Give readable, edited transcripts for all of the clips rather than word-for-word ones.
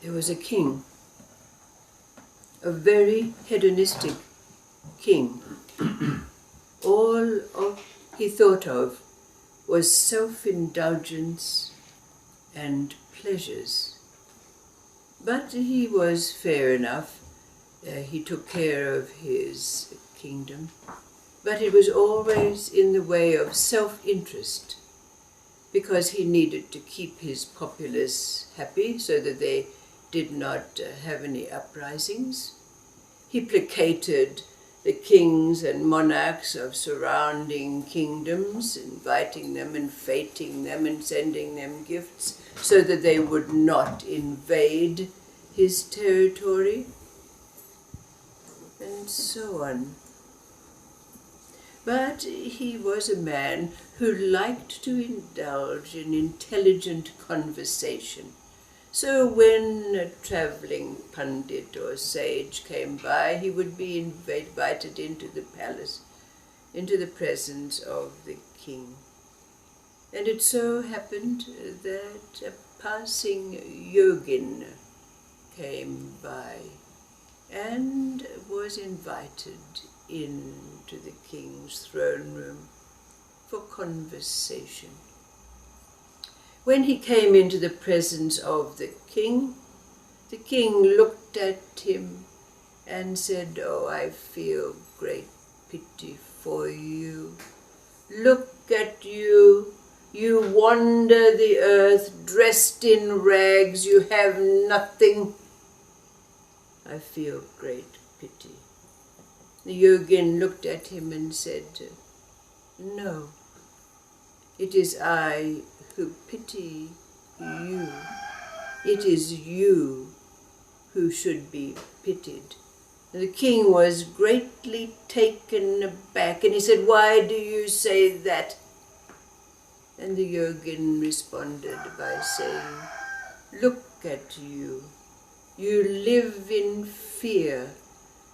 There was a king, a very hedonistic king. All he thought of was self-indulgence and pleasures. But he was fair enough. He took care of his kingdom. But it was always in the way of self-interest, because he needed to keep his populace happy so that they did not have any uprisings. He placated the kings and monarchs of surrounding kingdoms, inviting them and feting them and sending them gifts so that they would not invade his territory, and so on. But he was a man who liked to indulge in intelligent conversation. So when a travelling pundit or sage came by, he would be invited into the palace, into the presence of the king. And it so happened that a passing yogin came by and was invited into the king's throne room for conversation. When he came into the presence of the king looked at him and said, "Oh, I feel great pity for you. Look at you. You wander the earth dressed in rags. You have nothing. I feel great pity." The yogin looked at him and said, "No, it is I who pity you. It is you who should be pitied." And the king was greatly taken aback, and he said, "Why do you say that?" And the yogin responded by saying, "Look at you. You live in fear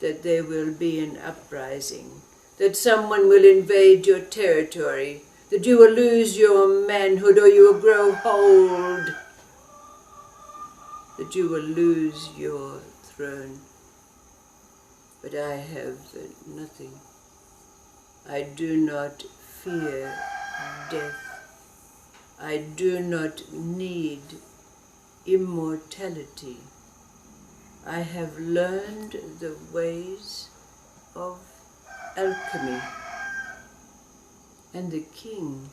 that there will be an uprising, that someone will invade your territory, that you will lose your manhood or you will grow old, that you will lose your throne. But I have nothing. I do not fear death. I do not need immortality. I have learned the ways of alchemy." And the king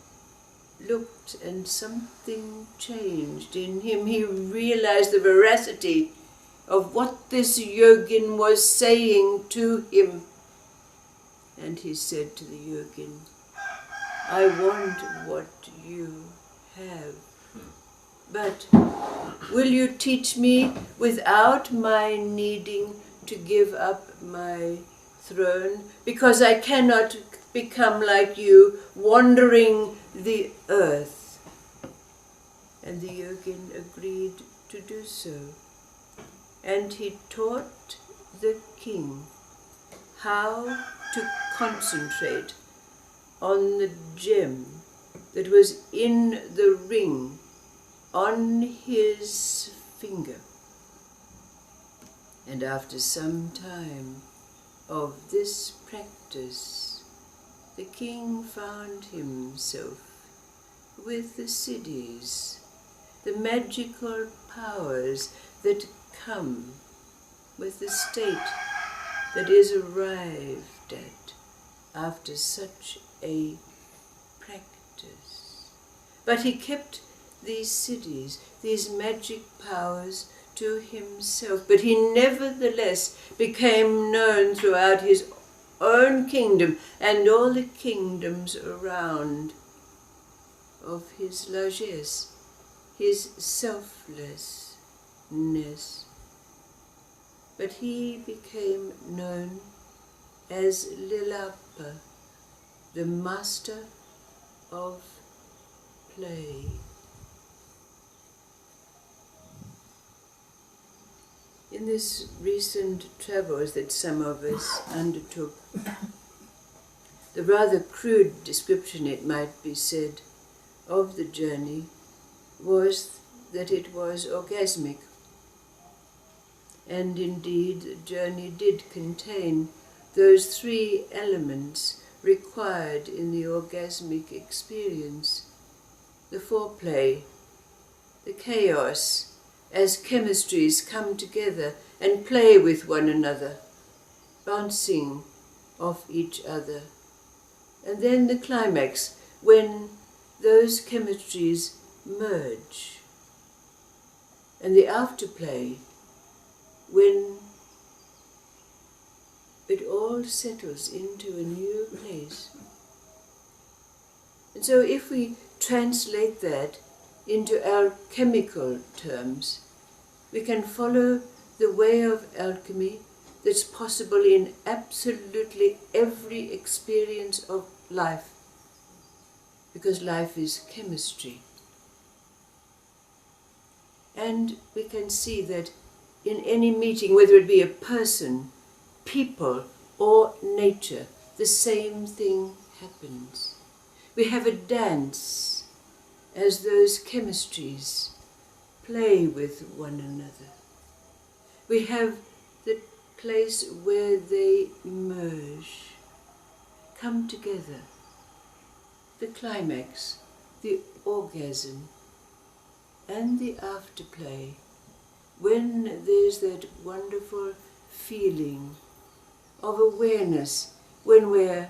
looked, and something changed in him. He realized the veracity of what this yogin was saying to him. And he said to the yogin, "I want what you have. But will you teach me without my needing to give up my throne? Because I cannot become like you, wandering the earth." And the yogin agreed to do so. And he taught the king how to concentrate on the gem that was in the ring on his finger. And after some time of this practice, the king found himself with the siddhis, the magical powers that come with the state that is arrived at after such a practice. But he kept these siddhis, these magic powers, to himself, but he nevertheless became known throughout his own kingdom and all the kingdoms around of his largesse, his selflessness. But he became known as Lilapa, the master of play. In this recent travels that some of us undertook, the rather crude description, it might be said, of the journey was that it was orgasmic. And indeed, the journey did contain those three elements required in the orgasmic experience: the foreplay, the chaos, as chemistries come together and play with one another, bouncing off each other. And then the climax, when those chemistries merge. And the afterplay, when it all settles into a new place. And so if we translate that into alchemical terms, we can follow the way of alchemy that's possible in absolutely every experience of life, because life is chemistry. And we can see that in any meeting, whether it be a person, people, or nature, the same thing happens. We have a dance as those chemistries play with one another. We have the place where they merge, come together, the climax, the orgasm, and the afterplay, when there's that wonderful feeling of awareness, when we're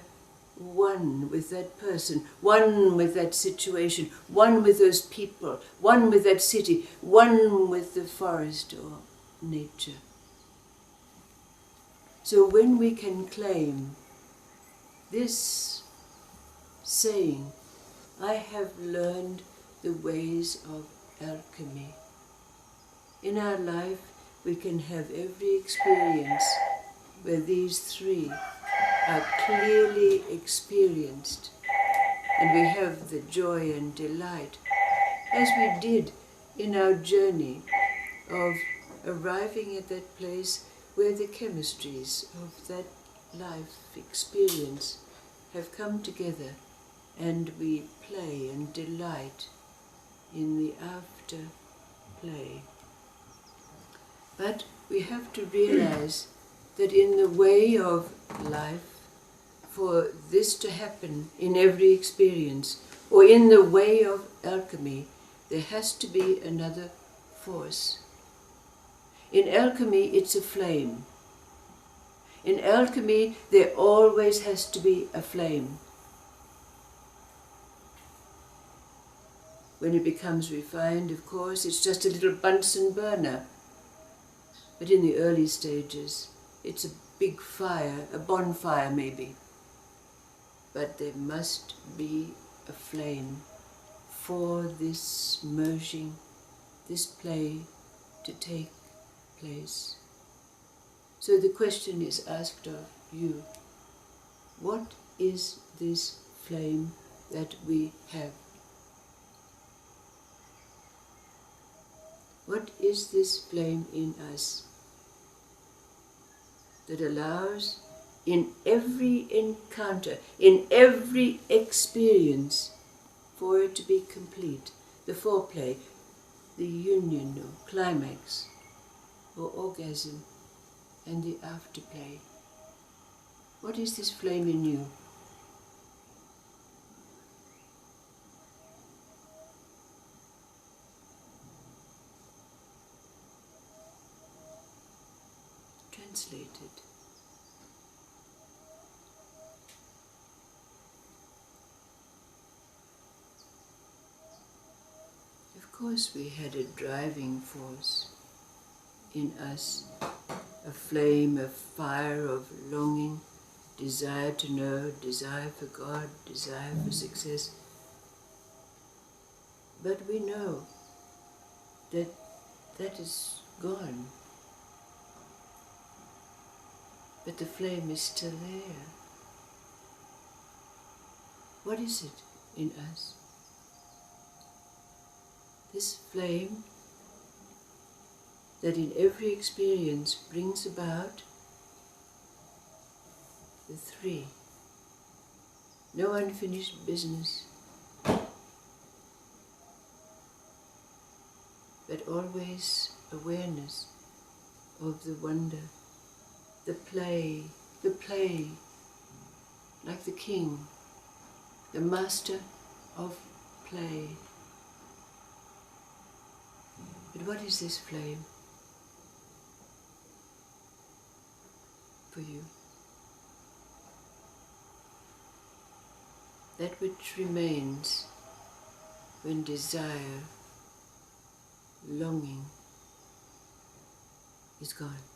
one with that person, one with that situation, one with those people, one with that city, one with the forest or nature. So when we can claim this saying, I have learned the ways of alchemy, in our life we can have every experience where these three are clearly experienced, and we have the joy and delight, as we did in our journey of arriving at that place where the chemistries of that life experience have come together, and we play and delight in the afterplay. But we have to realize that in the way of life, for this to happen in every experience, or in the way of alchemy, there has to be another force. In alchemy, it's a flame. In alchemy, there always has to be a flame. When it becomes refined, of course, it's just a little Bunsen burner. But in the early stages, it's a big fire, a bonfire maybe. But there must be a flame for this merging, this play to take place. So the question is asked of you, what is this flame that we have? What is this flame in us that allows in every encounter, in every experience, for it to be complete, the foreplay, the union or climax or orgasm, and the afterplay? What is this flame in you? Translated. Of course we had a driving force in us, a flame, a fire of longing, desire to know, desire for God, desire for success. But we know that that is gone. But the flame is still there. What is it in us? This flame that in every experience brings about the three. No unfinished business, but always awareness of the wonder, the play, like the king, the master of play. But what is this flame for you? That which remains when desire, longing is gone.